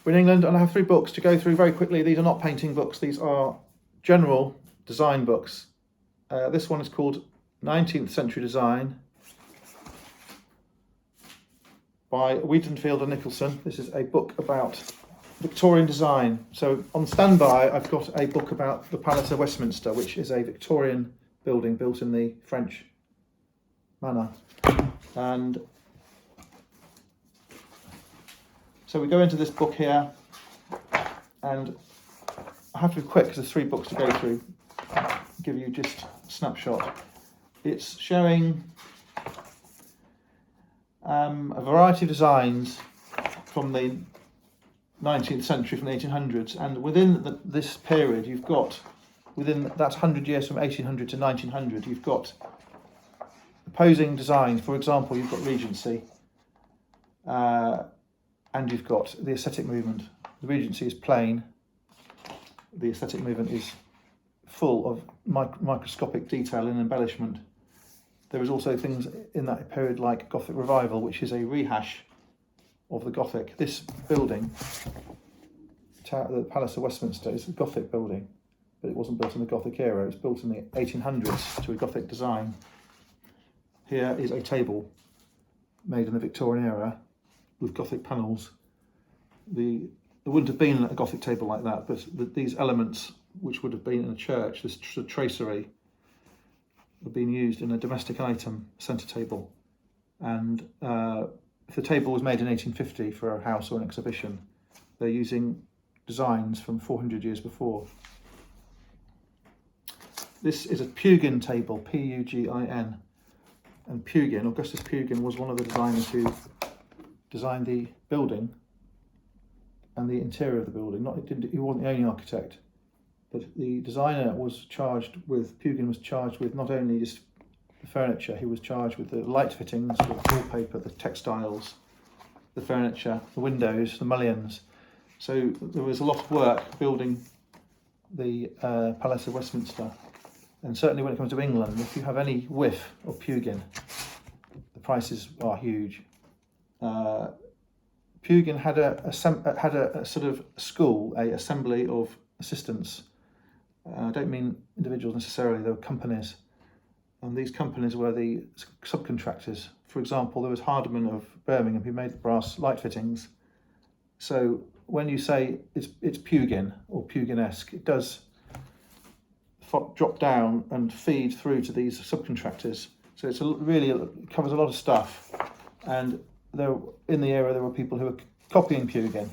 We're in England and I have 3 books to go through very quickly. These are not painting books, these are general design books. This one is called 19th Century Design by Weidenfeld and Nicolson. This is a book about Victorian design. So on standby, I've got a book about the Palace of Westminster, which is a Victorian building built in the French manner. And so we go into this book here, and I have to be quick because there's 3 books to go through. I'll give you just a snapshot. It's showing a variety of designs from the 19th century, from the 1800s, and within this period you've got, within that 100 years from 1800 to 1900, you've got opposing designs. For example, you've got Regency, and you've got the aesthetic movement. The Regency is plain, the aesthetic movement is full of microscopic detail and embellishment. There is also things in that period like Gothic Revival, which is a rehash of the Gothic. This building, the Palace of Westminster, is a Gothic building, but it wasn't built in the Gothic era. It was built in the 1800s to a Gothic design. Here is a table made in the Victorian era with Gothic panels. There wouldn't have been a Gothic table like that, but these elements, which would have been in a church, this tracery, have been used in a domestic item centre table. And if the table was made in 1850 for a house or an exhibition, they're using designs from 400 years before. This is a Pugin table, P-U-G-I-N. And Pugin, Augustus Pugin, was one of the designers who designed the building and the interior of the building. He wasn't the only architect, but the designer was charged with, Pugin was charged with not only just the furniture, he was charged with the light fittings, the wallpaper, the textiles, the furniture, the windows, the mullions. So there was a lot of work building the Palace of Westminster. And certainly when it comes to England, if you have any whiff of Pugin, the prices are huge. Pugin had a sort of school, a assembly of assistants. I don't mean individuals necessarily, there were companies. And these companies were the subcontractors. For example, there was Hardeman of Birmingham who made the brass light fittings. So when you say it's Pugin or Pugin-esque, it does drop down and feed through to these subcontractors. So it covers a lot of stuff. And in the era there were people who were copying Pugin,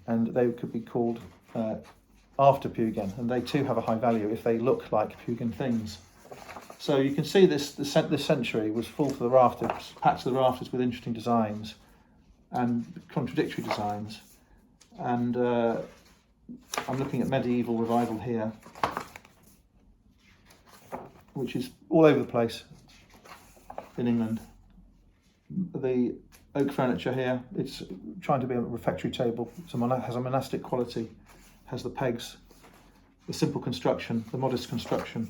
and they could be called after Pugin, and they too have a high value if they look like Pugin things. So you can see this century was full to the rafters, packed to the rafters with interesting designs and contradictory designs. And I'm looking at medieval revival here, which is all over the place in England. The oak furniture here, it's trying to be a refectory table. Has a monastic quality, has the pegs, the simple construction, the modest construction.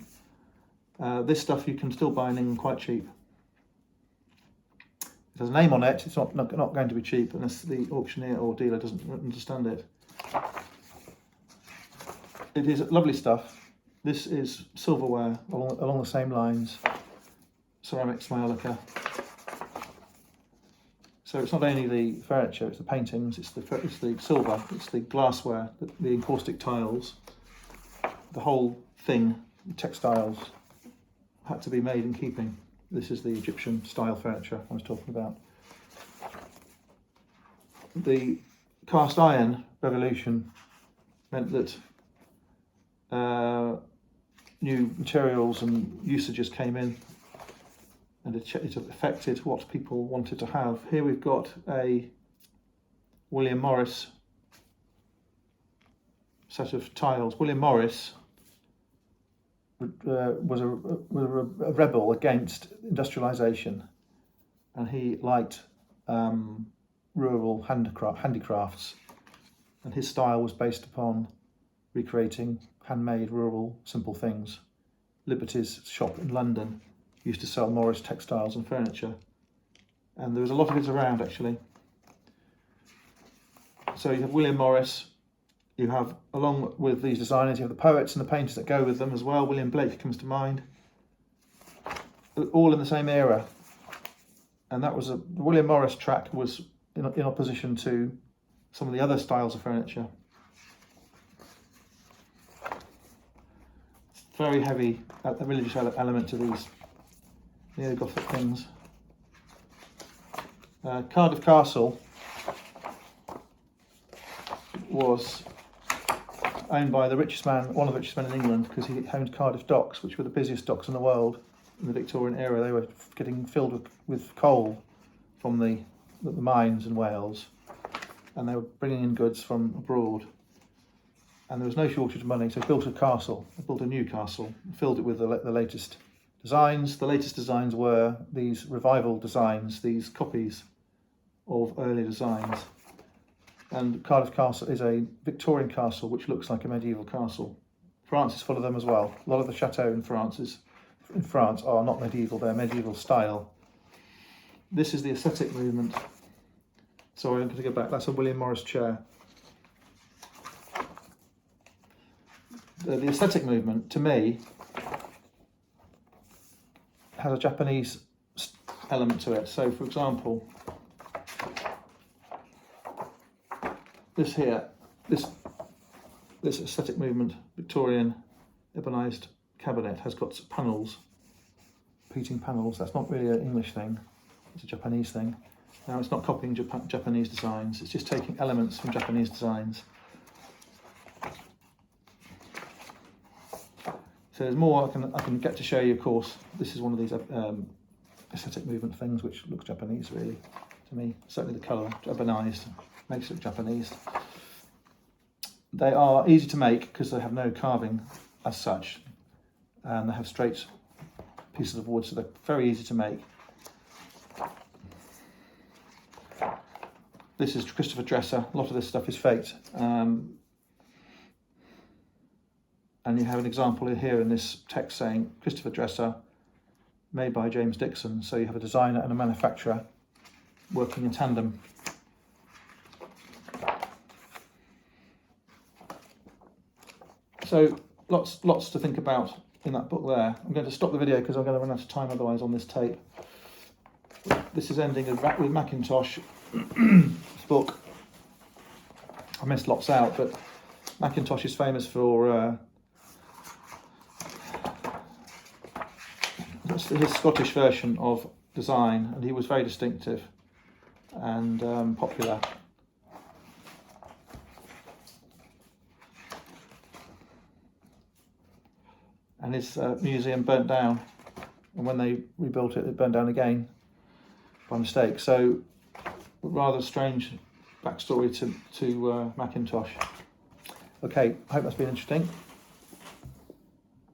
This stuff you can still buy in England quite cheap. It has a name on it, it's not going to be cheap unless the auctioneer or dealer doesn't understand it. It is lovely stuff. This is silverware along the same lines, ceramics, maiolica. So it's not only the furniture, it's the paintings, it's the silver, it's the glassware, the encaustic tiles, the whole thing, the textiles, had to be made in keeping. This is the Egyptian style furniture I was talking about. The cast iron revolution meant that new materials and usages came in, and it affected what people wanted to have. Here we've got a William Morris set of tiles. William Morris was a rebel against industrialisation, and he liked rural handicrafts, and his style was based upon recreating handmade, rural, simple things. Liberty's shop in London used to sell Morris textiles and furniture, and there was a lot of it around actually. So you have William Morris, you have, along with these designers, you have the poets and the painters that go with them as well. William Blake comes to mind. All in the same era. And that was the William Morris track was in opposition to some of the other styles of furniture. It's very heavy, a religious element to these neo-Gothic things. Cardiff Castle was owned by the richest man, one of the richest men in England, because he owned Cardiff docks, which were the busiest docks in the world in the Victorian era. They were getting filled with coal from the mines in Wales, and they were bringing in goods from abroad. And there was no shortage of money, so they built a castle. They built a new castle, filled it with the latest designs. The latest designs were these revival designs, these copies of early designs. And Cardiff Castle is a Victorian castle which looks like a medieval castle. France is full of them as well. A lot of the chateaux in France are not medieval, they're medieval style. This is the aesthetic movement. Sorry, I'm going to go back. That's a William Morris chair. The aesthetic movement, to me, has a Japanese element to it. So, for example, this here, this aesthetic movement, Victorian ebonised cabinet, has got panels, repeating panels. That's not really an English thing, it's a Japanese thing. Now, it's not copying Japanese designs, it's just taking elements from Japanese designs. So there's more I can get to show you, of course. This is one of these aesthetic movement things which looks Japanese, really, to me. Certainly the colour, ebonised, makes it look Japanese. They are easy to make because they have no carving as such, and they have straight pieces of wood, so they're very easy to make. This is Christopher Dresser. A lot of this stuff is faked. And you have an example here in this text saying Christopher Dresser, made by James Dixon. So you have a designer and a manufacturer working in tandem. So lots to think about in that book there. I'm going to stop the video because I'm going to run out of time otherwise on this tape. This is ending with Mackintosh. This book, I missed lots out, but Mackintosh is famous for his Scottish version of design, and he was very distinctive and popular. And his museum burnt down, and when they rebuilt it, it burned down again by mistake. So, rather strange backstory to Mackintosh. Okay, I hope that's been interesting.